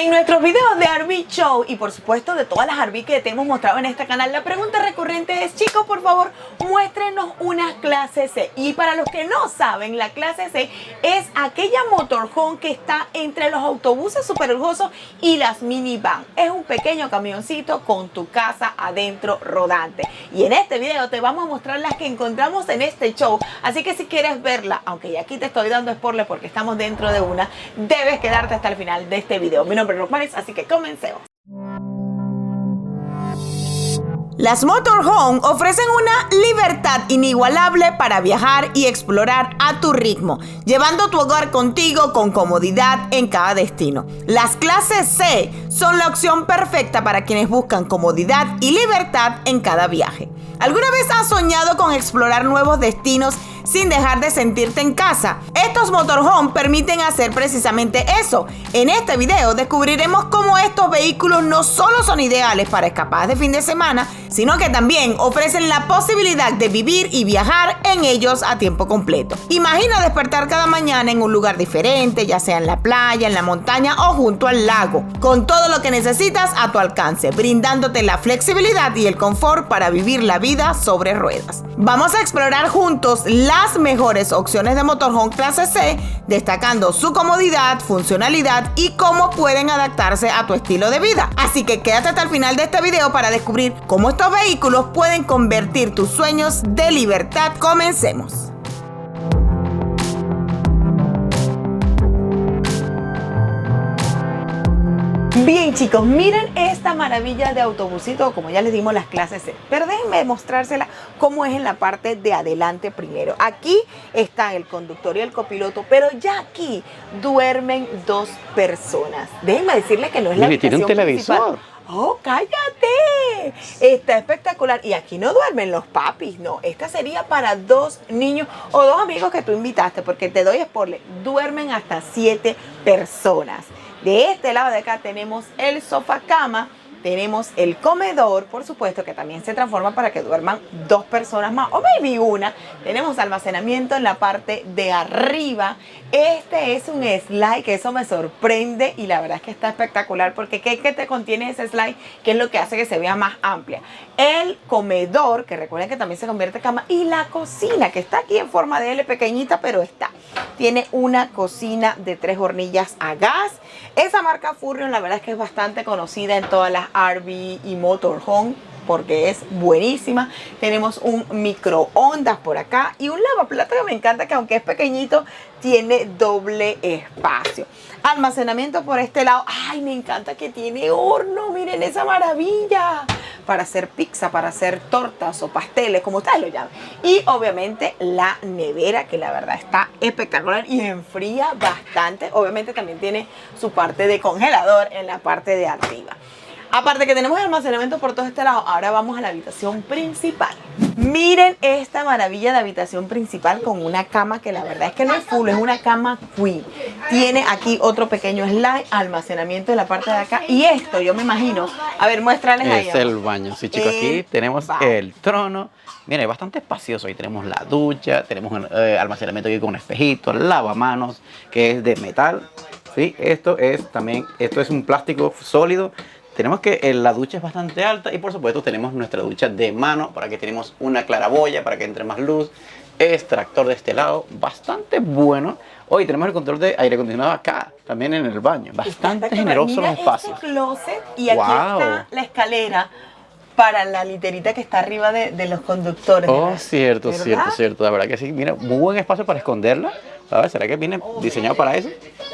En nuestros videos de RV Show y por supuesto de todas las RV que te hemos mostrado en este canal, la pregunta recurrente es: chicos, por favor, muéstrenos una clase C. Y para los que no saben, la clase C es aquella motorhome que está entre los autobuses super lujosos y las minivan. Es un pequeño camioncito con tu casa adentro rodante. Y en este video te vamos a mostrar las que encontramos en este show. Así que si quieres verla, aunque ya aquí te estoy dando spoiler porque estamos dentro de una, debes quedarte hasta el final de este video. Mi nombre es Rosmaris, así que comencemos. Las motorhome ofrecen una libertad inigualable para viajar y explorar a tu ritmo, llevando tu hogar contigo con comodidad en cada destino. Las clases C son la opción perfecta para quienes buscan comodidad y libertad en cada viaje. ¿Alguna vez has soñado con explorar nuevos destinos sin dejar de sentirte en casa? Estos motorhome permiten hacer precisamente eso. En este video descubriremos cómo estos vehículos no solo son ideales para escapadas de fin de semana, sino que también ofrecen la posibilidad de vivir y viajar en ellos a tiempo completo. Imagina despertar cada mañana en un lugar diferente, ya sea en la playa, en la montaña o junto al lago, con todo lo que necesitas a tu alcance, brindándote la flexibilidad y el confort para vivir la vida sobre ruedas. Vamos a explorar juntos las mejores opciones de motorhome clase C, destacando su comodidad, funcionalidad y cómo pueden adaptarse a tu estilo de vida. Así que quédate hasta el final de este video para descubrir cómo estos vehículos pueden convertir tus sueños de libertad. Comencemos. Bien, chicos, miren esta maravilla de autobusito, como ya les dimos las clases C. Pero déjenme mostrársela cómo es en la parte de adelante primero. Aquí están el conductor y el copiloto, pero ya aquí duermen dos personas. Déjenme decirles que no es la habitación tiene un televisor. Principal. ¡Oh, cállate! Está espectacular. Y aquí no duermen los papis, no. Esta sería para dos niños o dos amigos que tú invitaste, porque te doy spoiler, duermen hasta 7 personas. De este lado de acá tenemos el sofá cama, tenemos el comedor, por supuesto, que también se transforma para que duerman dos personas más, o maybe una. Tenemos almacenamiento en la parte de arriba. Este es un slide, que eso me sorprende y la verdad es que está espectacular, porque ¿qué te contiene ese slide? Que es lo que hace que se vea más amplia. El comedor, que recuerden que también se convierte en cama, y la cocina, que está aquí en forma de L, pequeñita, pero está. Tiene una cocina de 3 hornillas a gas. Esa marca Furrion, la verdad es que es bastante conocida en todas las RV y motorhome, porque es buenísima. Tenemos un microondas por acá y un lavaplatos que me encanta, que aunque es pequeñito, tiene doble espacio. Almacenamiento por este lado. ¡Ay, me encanta que tiene horno! Miren esa maravilla. Para hacer pizza, para hacer tortas o pasteles, como ustedes lo llaman. Y obviamente la nevera, que la verdad está espectacular y enfría bastante. Obviamente también tiene su parte de congelador en la parte de arriba. Aparte que tenemos almacenamiento por todo este lado, ahora vamos a la habitación principal. Miren esta maravilla de habitación principal con una cama que la verdad es que no es full, es una cama queen. Tiene aquí otro pequeño slide, almacenamiento en la parte de acá. Y esto, yo me imagino, a ver, muéstrales ahí. Es el baño. Sí, chicos, aquí tenemos el trono. Miren, es bastante espacioso. Ahí tenemos la ducha, tenemos almacenamiento aquí con un espejito, lavamanos, que es de metal. Sí, esto es un plástico sólido. Tenemos que la ducha es bastante alta y por supuesto tenemos nuestra ducha de mano, para que tenemos una claraboya para que entre más luz. Extractor de este lado, bastante bueno. Hoy tenemos el control de aire acondicionado acá, también en el baño. Bastante generoso los espacios. Este closet, y aquí está la escalera para la literita que está arriba de los conductores. Oh, cierto, cierto. La verdad que sí. Mira, muy buen espacio para esconderla. A ver, ¿será que viene diseñado para eso?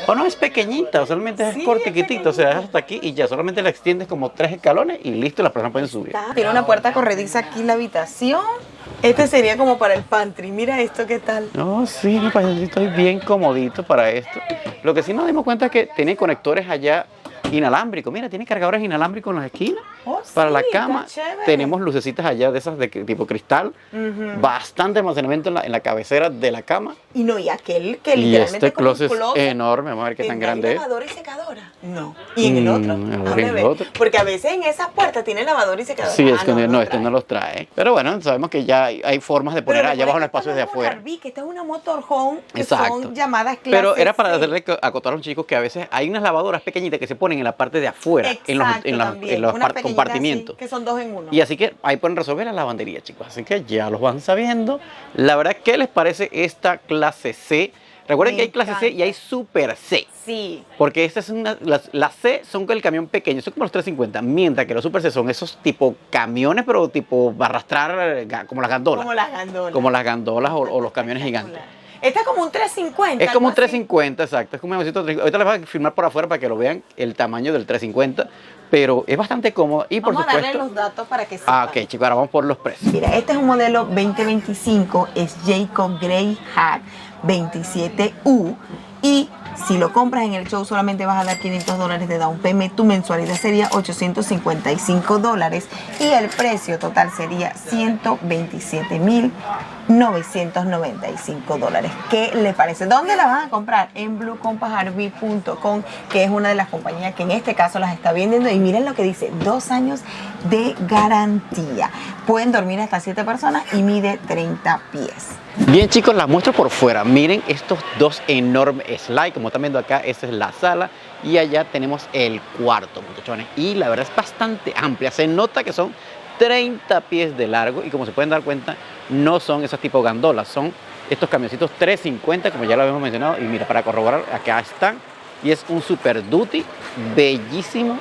O no, es pequeñita, o solamente es cortiquitito, o sea, es hasta aquí y ya, solamente la extiendes como 3 escalones y listo, las personas pueden subir. Tiene una puerta corrediza aquí en la habitación. Este sería como para el pantry. Mira esto, ¿qué tal? No, sí, me parece que estoy bien comodito para esto. Lo que sí nos dimos cuenta es que tiene conectores allá inalámbricos. Mira, tiene cargadores inalámbricos en las esquinas. Oh, Para la sí, cama está chévere. tenemos lucecitas allá de esas de tipo cristal, bastante almacenamiento en la cabecera de la cama. Y no, y aquel que Y literalmente este es como un closet es closet. enorme, vamos a ver qué tan ¿Tendrá grande es. lavadora y secadora? No. ¿Y en el otro? A ver, Déjame en el ver. otro. Porque a veces en esas puertas tiene lavadora y secadora. Sí, es que no, los este no trae. los trae. Pero bueno, sabemos que ya hay formas de poner Pero allá abajo en los recuerda que espacios de esta no es afuera. una RV, que esta es una motorhome, que Exacto. son llamadas clase Pero era para C. hacerle acotar a los chicos que a veces hay unas lavadoras pequeñitas que se ponen en la parte de afuera, Exacto, en los también. Unas pequeñitas compartimientos. así, que son 2 en 1. Y así que ahí pueden resolver la lavandería, chicos. Así que ya los van sabiendo. La verdad, ¿qué les parece esta clase C? Recuerden Me que hay clase C y hay encanta. super C. Sí. Porque estas son las C son con el camión pequeño, son como los 350, mientras que los Super C son esos tipo camiones, pero tipo arrastrar como las gandolas. Como las gandolas. Como las gandolas o los camiones gigantes. Este es como un 350. Es como un algo así. 350, exacto. Es como un avioncito 350. Ahorita les voy a filmar por afuera para que lo vean el tamaño del 350, pero es bastante cómodo y por Vamos a supuesto. darle los datos para que sepan. Ah, ok, chicos, ahora vamos por los precios. Mira, este es un modelo 2025, es Jacob Greyhack 27U y si lo compras en el show solamente vas a dar $500 de down payment, tu mensualidad sería $855 y el precio total sería $127,995. ¿Qué le parece? ¿Dónde la van a comprar? En bluecompassrv.com, que es una de las compañías que en este caso las está vendiendo y miren lo que dice, 2 años de garantía. Pueden dormir hasta 7 personas y mide 30 pies. Bien, chicos, las muestro por fuera. Miren estos dos enormes slides. Como están viendo acá, esta es la sala y allá tenemos el cuarto, muchachones. Y la verdad es bastante amplia. Se nota que son 30 pies de largo y como se pueden dar cuenta, no son esos tipo gandolas. Son estos camioncitos 350, como ya lo habíamos mencionado. Y mira, para corroborar, acá están. Y es un Super Duty, bellísimo.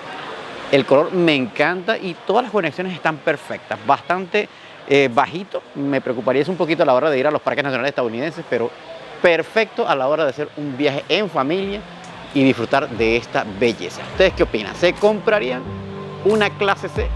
El color me encanta y todas las conexiones están perfectas. Bastante bajito, me preocuparía un poquito a la hora de ir a los parques nacionales estadounidenses, pero perfecto a la hora de hacer un viaje en familia y disfrutar de esta belleza. ¿Ustedes qué opinan? ¿Se comprarían una clase C?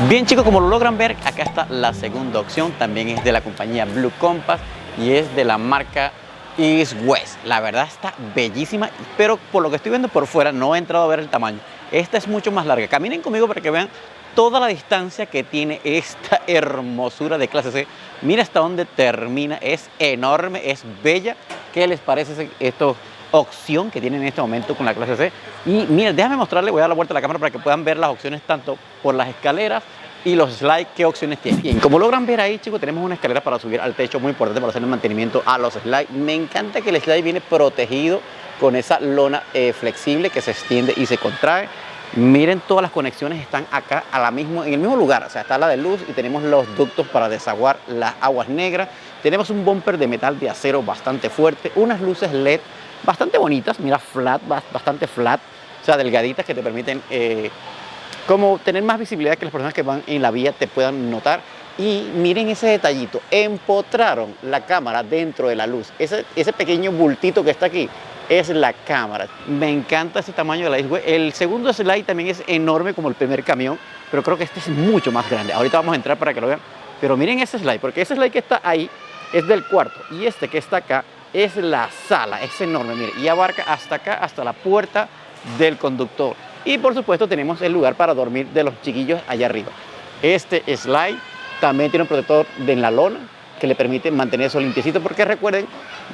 Bien, chicos, como lo logran ver, acá está la segunda opción, también es de la compañía Blue Compass y es de la marca East West. La verdad está bellísima, pero por lo que estoy viendo por fuera no he entrado a ver el tamaño. Esta es mucho más larga. Caminen conmigo para que vean toda la distancia que tiene esta hermosura de clase C. Mira hasta dónde termina, es enorme, es bella. ¿Qué les parece esta opción que tienen en este momento con la clase C? Y mira, déjame mostrarle, voy a dar la vuelta a la cámara para que puedan ver las opciones tanto por las escaleras y los slides, qué opciones tienen. Bien, como logran ver ahí, chicos, tenemos una escalera para subir al techo, muy importante para hacer el mantenimiento a los slides. Me encanta que el slide viene protegido con esa lona flexible que se extiende y se contrae. Miren, todas las conexiones están acá en el mismo lugar, o sea, está la de luz y tenemos los ductos para desaguar las aguas negras. Tenemos un bumper de metal de acero bastante fuerte, unas luces LED bastante bonitas, mira, bastante flat, o sea, delgaditas que te permiten como tener más visibilidad, que las personas que van en la vía te puedan notar. Y miren ese detallito, empotraron la cámara dentro de la luz. Ese pequeño bultito que está aquí es la cámara. Me encanta ese tamaño de la East West. El segundo slide también es enorme como el primer camión, pero creo que este es mucho más grande. Ahorita vamos a entrar para que lo vean. Pero miren ese slide, porque ese slide que está ahí es del cuarto y este que está acá es la sala, es enorme, miren, y abarca hasta acá, hasta la puerta del conductor. Y por supuesto tenemos el lugar para dormir de los chiquillos allá arriba. Este slide también tiene un protector en la lona que le permite mantener eso limpiecito, porque recuerden,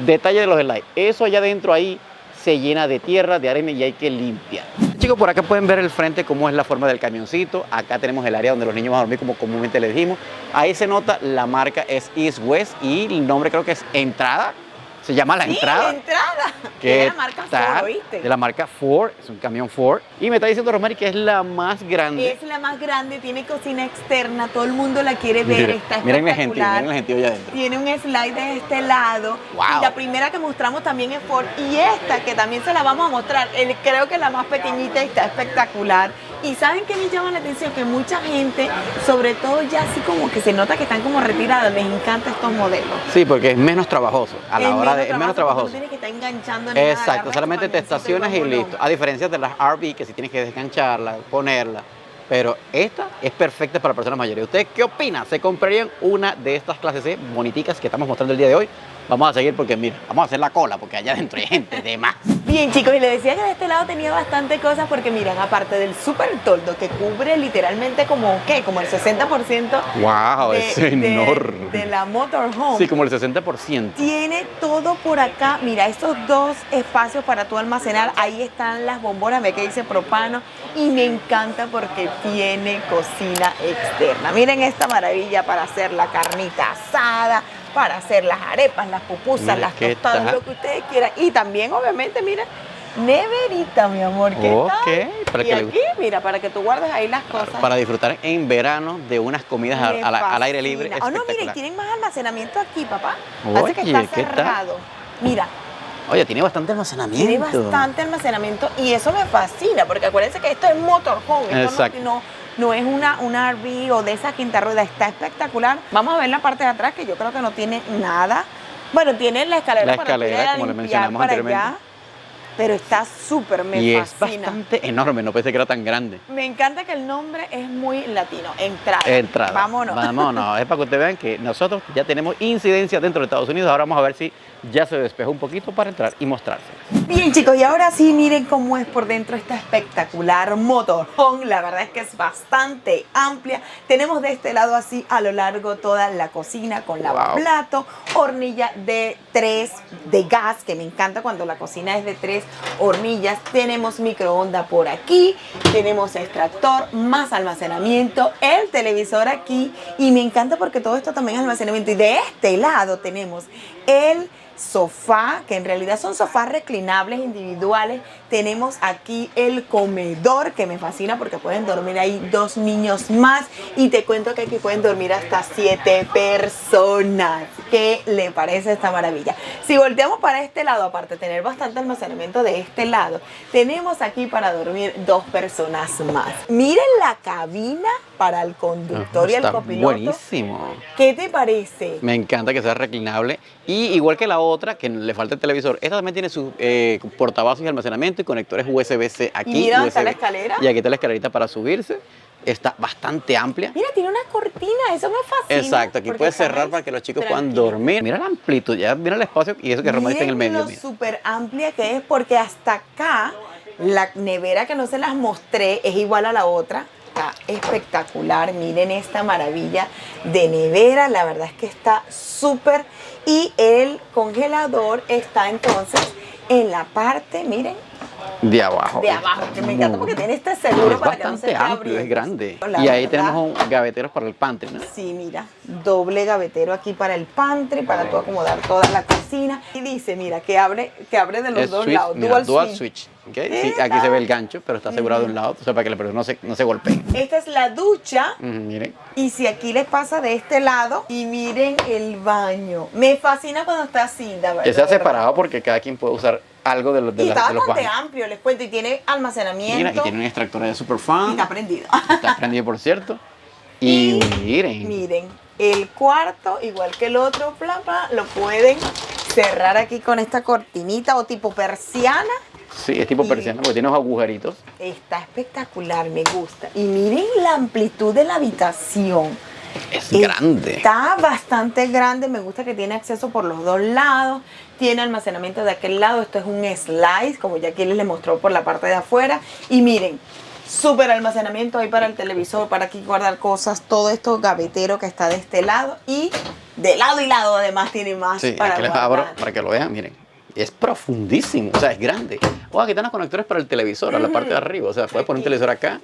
detalle de los slides, eso allá adentro ahí se llena de tierra, de arena y hay que limpiar. Chicos, por acá pueden ver el frente, cómo es la forma del camioncito. Acá tenemos el área donde los niños van a dormir, como comúnmente les dijimos. Ahí se nota, la marca es East West y el nombre creo que es Entrada. Se llama La Entrada. La Entrada. Que es de la marca Ford, ¿oíste? De la marca Ford, es un camión Ford. Y me está diciendo Rosmary que es la más grande. Es la más grande, tiene cocina externa, todo el mundo la quiere ver, Miren, está miren el espectacular. gentío allá adentro. Tiene un slide de este lado. Wow. Y la primera que mostramos también es Ford. Y esta, que también se la vamos a mostrar, creo que la más pequeñita, está espectacular. Y ¿saben qué me llama la atención? Que mucha gente, sobre todo ya así como que se nota que están como retiradas, les encanta estos modelos. Sí, porque es menos trabajoso. A la hora de... Es menos trabajoso. No tienes que estar enganchando nada. Exacto, solamente te estacionas y listo. A diferencia de las RV, que si tienes que desgancharla, ponerla. Pero esta es perfecta para personas mayores. ¿Ustedes qué opinan? ¿Se comprarían una de estas clases C boniticas que estamos mostrando el día de hoy? vamos a seguir porque mira, vamos a hacer la cola porque allá adentro hay gente de más. Bien, chicos, y les decía que de este lado tenía bastante cosas porque miren, aparte del super toldo que cubre literalmente como, ¿qué? Como el 60% Wow, es enorme. de la motorhome. Sí, como el 60%. Tiene todo por acá. Mira, estos dos espacios para tú almacenar. Ahí están las bombonas, ve que dice propano. Y me encanta porque tiene cocina externa. Miren esta maravilla para hacer la carnita asada, para hacer las arepas, las pupusas, Mira, las ¿qué tostadas, tal? lo que ustedes quieran. Y también, obviamente, mira, neverita, mi amor. ¿Qué tal? Para Y que aquí, mira, para que tú guardes ahí las cosas. para disfrutar en verano de unas comidas Me al aire fascina. libre. Oh, no, mira, y Espectacular. tienen más almacenamiento aquí, papá. Oye, Hace que está ¿qué tal? cerrado. Mira, Oye, tiene bastante almacenamiento. tiene bastante almacenamiento y eso me fascina, porque acuérdense que esto es motorhome, esto Exacto. no es una RV o de esa quinta rueda, está espectacular. Vamos a ver la parte de atrás, que yo creo que no tiene nada. Bueno, tiene la escalera, La para escalera, ir a como le limpiar mencionamos para anteriormente. allá, pero está súper, me Y es fascina. bastante enorme, no pensé que era tan grande. Me encanta que el nombre es muy latino, entrada. Entrada. Vámonos. Vámonos. Es para que ustedes vean que nosotros ya tenemos incidencia dentro de Estados Unidos. Ahora vamos a ver si ya se despejó un poquito para entrar y mostrarse. Bien, chicos, y ahora sí, miren cómo es por dentro esta espectacular motorhome. La verdad es que es bastante amplia. Tenemos de este lado así a lo largo toda la cocina con lavaplato, hornilla de 3 de gas, que me encanta cuando la cocina es de 3 hornillas. Tenemos microondas por aquí, tenemos extractor, más almacenamiento, el televisor aquí, y me encanta porque todo esto también es almacenamiento. Y de este lado tenemos el sofá, que en realidad son sofás reclinables individuales. Tenemos aquí el comedor, que me fascina porque pueden dormir ahí 2 niños más, y te cuento que aquí pueden dormir hasta 7 personas. ¿Qué le parece esta maravilla? Si volteamos para este lado, aparte de tener bastante almacenamiento de este lado, tenemos aquí para dormir 2 personas más. Miren la cabina para el conductor y el Está copiloto. buenísimo. ¿Qué te parece? Me encanta que sea reclinable. Y igual que la otra, que le falta el televisor, esta también tiene su portavasos y almacenamiento y conectores USB-C aquí. Y mira dónde está USB. la escalera. Y aquí está la escalerita para subirse. Está bastante amplia. Mira, tiene una cortina, eso me fascina. Exacto, aquí porque puedes cerrar sabes, para que los chicos puedan tranquilo. dormir. Mira la amplitud, ya mira el espacio y eso que Roma está en el Miren medio. lo Mira. súper amplia que es, porque hasta acá la nevera, que no se las mostré, es igual a la otra. Está espectacular. Miren esta maravilla de nevera. La verdad es que está súper. Y el congelador está entonces en la parte, miren, De abajo. de abajo, que me encanta porque tiene este seguro Es para que no se bastante esté amplio, es abriendo. grande. La Y ahí verdad, tenemos gaveteros para el pantry, ¿no? sí, mira, doble gavetero aquí para el pantry, para tú acomodar toda la cocina. Y dice, mira, que abre de los Es dos switch, lados, mira, dual switch. switch. ¿Ok? Sí, aquí se ve el gancho, pero está asegurado de un lado, o sea, para que la persona no se golpeen. Esta es la ducha. Miren. Y si aquí les pasa de este lado, y miren el baño. Me fascina cuando está así, la verdad. Que sea separado porque cada quien puede usar algo de los, Y está de los bastante baños. amplio, les cuento, y tiene almacenamiento. Mira, y tiene un extractor de Y Superfan. está prendido. Está prendido, por cierto. Y miren. Miren, el cuarto, igual que el otro, lo pueden cerrar aquí con esta cortinita o tipo persiana. Sí, es tipo Y- persiana porque tiene unos agujeritos. Está espectacular, me gusta. Y miren la amplitud de la habitación. Es grande. Está bastante grande, me gusta que tiene acceso por los dos lados, tiene almacenamiento de aquel lado, esto es un slice, como ya aquí les mostró por la parte de afuera. Y miren, súper almacenamiento ahí para el televisor, para aquí guardar cosas, todo esto gavetero que está de este lado, y de lado y lado además tiene más Sí, para aquí les guardar. abro para que lo vean, miren. Es profundísimo, o sea, es grande. Oh, aquí están los conectores para el televisor, a la parte de arriba. O sea, puedes poner un televisor acá.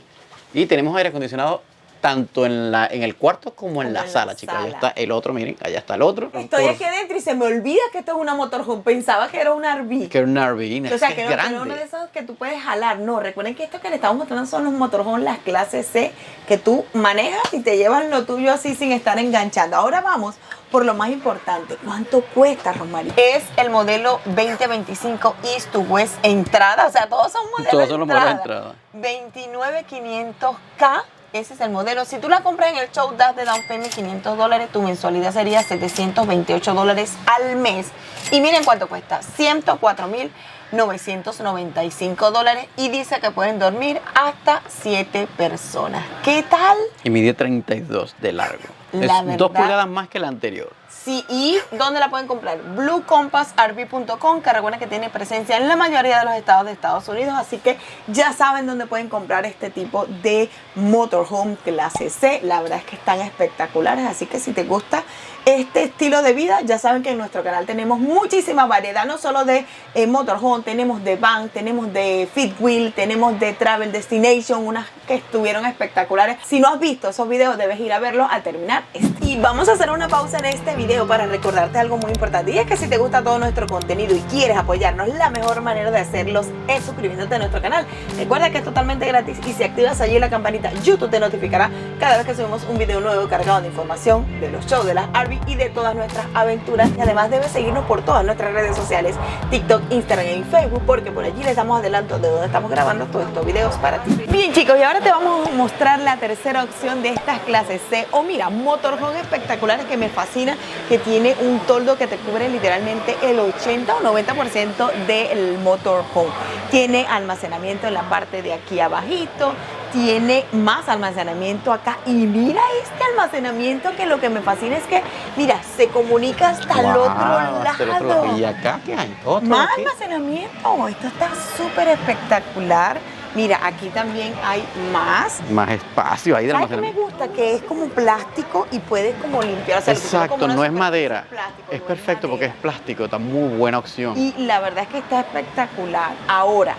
Y tenemos aire acondicionado tanto en el cuarto como en la sala, chicas. Allá está el otro, miren, allá está el otro. Estoy aquí adentro y se me olvida que esto es una motorhome, pensaba que era un RV. Que es un RV, O sea, es que no es grande. uno de esos que tú puedes jalar. No, recuerden que esto que le estamos mostrando son los motorhomes, las clases C, que tú manejas y te llevas lo tuyo así sin estar enganchando. Ahora vamos por lo más importante. ¿Cuánto cuesta, Rosmarie? Es el modelo 2025 East to West entrada. O sea, todos son modelos Todos son los modelos de entrada. entrada. 29500K. Ese es el modelo. Si tú la compras en el show, das de down payment $500, tu mensualidad sería $728 al mes. Y miren cuánto cuesta, $104,995, y dice que pueden dormir hasta 7 personas. ¿Qué tal? Y mide 32 de largo. La Es verdad. 2 pulgadas más que la anterior. Sí, ¿y dónde la pueden comprar? BlueCompassRV.com, que recuerden que tiene presencia en la mayoría de los estados de Estados Unidos, así que ya saben dónde pueden comprar este tipo de motorhome clase C. La verdad es que están espectaculares, así que si te gusta este estilo de vida, ya saben que en nuestro canal tenemos muchísima variedad, no solo de motorhome, tenemos de van, tenemos de fifth wheel, tenemos de travel destination, unas que estuvieron espectaculares. Si no has visto esos videos, debes ir a verlos al terminar este. Y vamos a hacer una pausa en este video para recordarte algo muy importante, y es que si te gusta todo nuestro contenido y quieres apoyarnos, la mejor manera de hacerlos es suscribiéndote a nuestro canal. Recuerda que es totalmente gratis, y si activas allí la campanita, YouTube te notificará cada vez que subimos un video nuevo cargado de información de los shows de las RV y de todas nuestras aventuras. Y además debes seguirnos por todas nuestras redes sociales, TikTok, Instagram y Facebook, porque por allí les damos adelanto de donde estamos grabando todos estos videos para ti. Bien, chicos, y ahora te vamos a mostrar la tercera opción de estas clases C, o mira, motorhome espectaculares, que me fascina, que tiene un toldo que te cubre literalmente el 80 o 90% del motorhome. Tiene almacenamiento en la parte de aquí abajito, tiene más almacenamiento acá, y mira este almacenamiento, que lo que me fascina es que, mira, se comunica hasta el otro lado. Y acá, ¿qué hay? ¿Otro Más aquí? almacenamiento, esto está súper espectacular. Mira, aquí también hay más. Más espacio ahí de ¿Sabes qué me almacenamiento. gusta? Que es como plástico y puedes como limpiar. O sea, Exacto, no es madera. Plástico, Es no perfecto porque es madera. plástico, está muy buena opción. Y la verdad es que está espectacular. Ahora,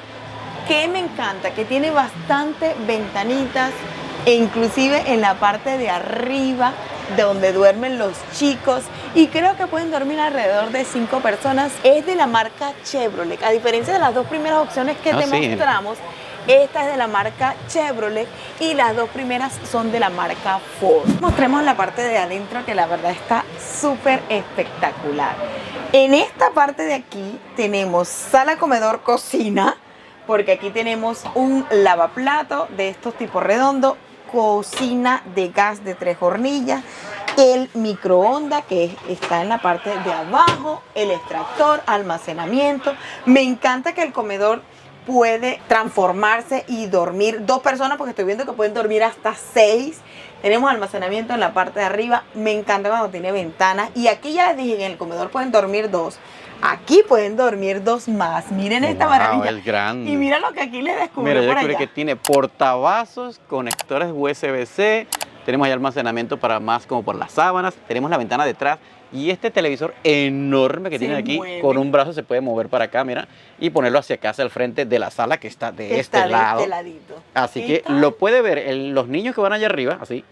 ¿qué me encanta? Que tiene bastante ventanitas, e inclusive en la parte de arriba, de donde duermen los chicos, y creo que pueden dormir alrededor de 5 personas. Es de la marca Chevrolet, a diferencia de las dos primeras opciones que te Sí. mostramos. Esta es de la marca Chevrolet y las dos primeras son de la marca Ford. Mostremos la parte de adentro, que la verdad está súper espectacular. En esta parte de aquí tenemos sala, comedor, cocina, porque aquí tenemos un lavaplato de estos tipos redondo, cocina de gas de 3 hornillas, el microondas que está en la parte de abajo, el extractor, almacenamiento. Me encanta que el comedor puede transformarse y dormir 2 personas, porque estoy viendo que pueden dormir hasta 6. Tenemos almacenamiento en la parte de arriba. Me encanta cuando tiene ventanas. Y aquí ya les dije, en el comedor pueden dormir 2. Aquí pueden dormir 2 más. Miren esta Wow, maravilla. es grande. Y mira lo que aquí les descubrí. Mira, yo por descubrí allá. que tiene portavasos, conectores USB-C, tenemos ahí almacenamiento para más como por las sábanas, tenemos la ventana detrás, y este televisor enorme que Se tienen aquí, mueve. con un brazo se puede mover para acá, mira, y ponerlo hacia acá, hacia el frente de la sala que está de este lado. Este ladito. Así que Está- lo puede ver los niños que van allá arriba, así,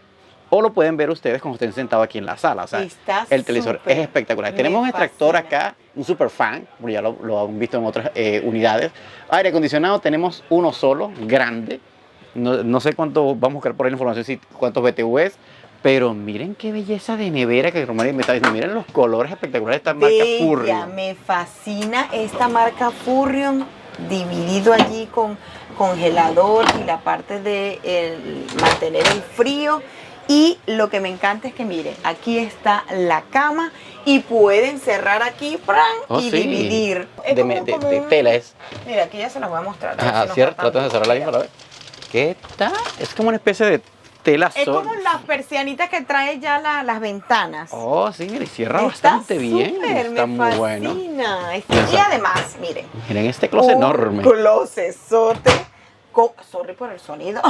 o lo pueden ver ustedes cuando estén sentados aquí en la sala. O sea, Está el televisor súper. es espectacular. Me Tenemos un extractor fascina. acá, un super fan, como ya lo han visto en otras unidades. Aire acondicionado tenemos uno solo, grande. No sé cuánto, vamos a buscar por ahí la información, si cuántos BTU es. Pero miren qué belleza de nevera que Román me está diciendo. Miren los colores espectaculares de esta marca Bella, Furrion. me fascina esta marca Furrion, dividido allí con congelador y la parte de mantener el frío. Y lo que me encanta es que miren, aquí está la cama y pueden cerrar aquí ¡pran! Oh, Y sí. dividir. Es como de un- tela es. Mira, aquí ya se las voy a mostrar. a ver Ajá, si nos cierto, faltan trata de cerrarla ahí para ver. ¿Qué tal? Es como una especie de tela Es sol. como las persianitas que trae ya las ventanas. Oh, sí, mira, y cierra Está bastante bien. súper, Está me muy bueno. fascina. Mira, Y además, miren, Miren este closet enorme. closetzote. Sorry por el sonido.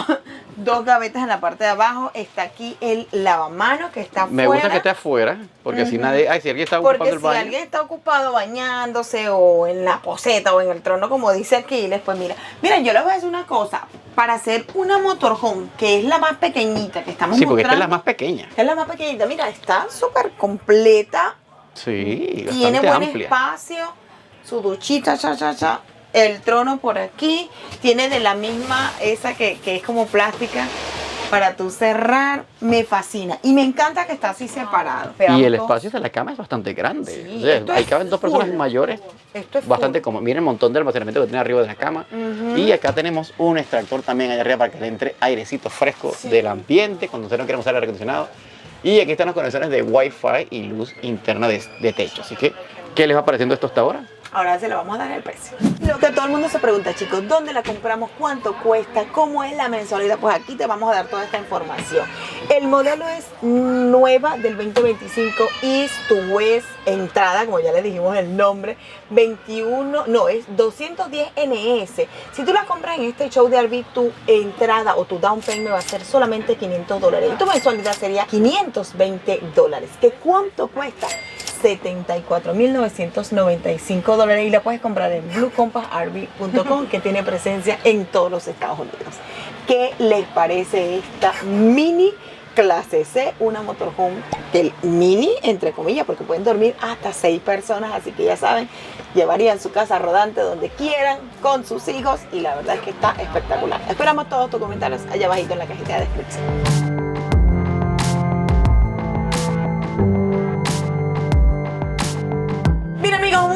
2 gavetas en la parte de abajo. Está aquí el lavamanos que está afuera. Me gusta que esté afuera, porque así nadie. Ay, si alguien está ocupando Porque el si baño. alguien está ocupado bañándose o en la poseta o en el trono, como dice Aquiles, pues mira, yo les voy a decir una cosa. Para hacer una motorhome, que es la más pequeñita que estamos Sí, porque esta es la mostrando, más pequeña. es la más pequeñita. Mira, está súper completa. Sí, Tiene bastante buen amplia. espacio, su duchita, el trono por aquí, tiene de la misma, esa que es como plástica, para tú cerrar. Me fascina y me encanta que está así separado. Y el Veamos espacio de la cama es bastante grande. Sí, O sea, esto ahí es caben 2 personas full. mayores. Esto es Bastante full. cómodo. Miren el montón de almacenamiento que tiene arriba de la cama. Ujú. Y acá tenemos un extractor también allá arriba para que le entre airecito fresco Sí. del ambiente cuando usted no quiere usar aire acondicionado. Y aquí están las conexiones de Wi-Fi y luz interna de techo. Así que, ¿qué les va pareciendo esto hasta ahora? Ahora se le vamos a dar el precio. Lo que todo el mundo se pregunta, chicos, ¿dónde la compramos? ¿Cuánto cuesta? ¿Cómo es la mensualidad? Pues aquí te vamos a dar toda esta información. El modelo es nueva del 2025 East to West, entrada, como ya le dijimos el nombre, 210 NS. Si tú la compras en este show de RV, tu entrada o tu down payment va a ser solamente $500 y tu mensualidad sería $520. ¿Qué cuánto cuesta? $74,995 y la puedes comprar en bluecompassrv.com, que tiene presencia en todos los Estados Unidos. ¿Qué les parece esta mini clase C? Una motorhome del mini, entre comillas, porque pueden dormir hasta 6 personas, así que ya saben, llevarían su casa rodante donde quieran con sus hijos y la verdad es que está espectacular. Esperamos todos tus comentarios allá abajito en la cajita de descripción.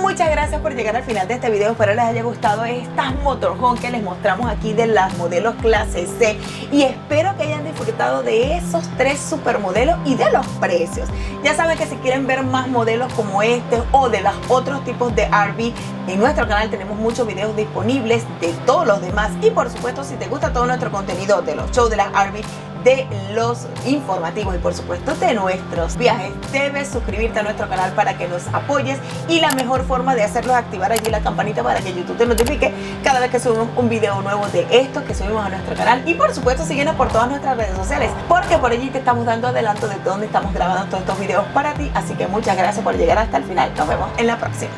Muchas gracias por llegar al final de este video. Espero les haya gustado estas motorhome que les mostramos aquí de las modelos clase C y espero que hayan disfrutado de esos 3 supermodelos y de los precios. Ya saben que si quieren ver más modelos como este o de los otros tipos de RV, en nuestro canal tenemos muchos videos disponibles de todos los demás y por supuesto si te gusta todo nuestro contenido de los shows de las RV, de los informativos y por supuesto de nuestros viajes, debes suscribirte a nuestro canal para que nos apoyes y la mejor forma de hacerlo es activar allí la campanita para que YouTube te notifique cada vez que subimos un video nuevo de estos que subimos a nuestro canal y por supuesto síguenos por todas nuestras redes sociales porque por allí te estamos dando adelanto de dónde estamos grabando todos estos videos para ti, así que muchas gracias por llegar hasta el final, nos vemos en la próxima.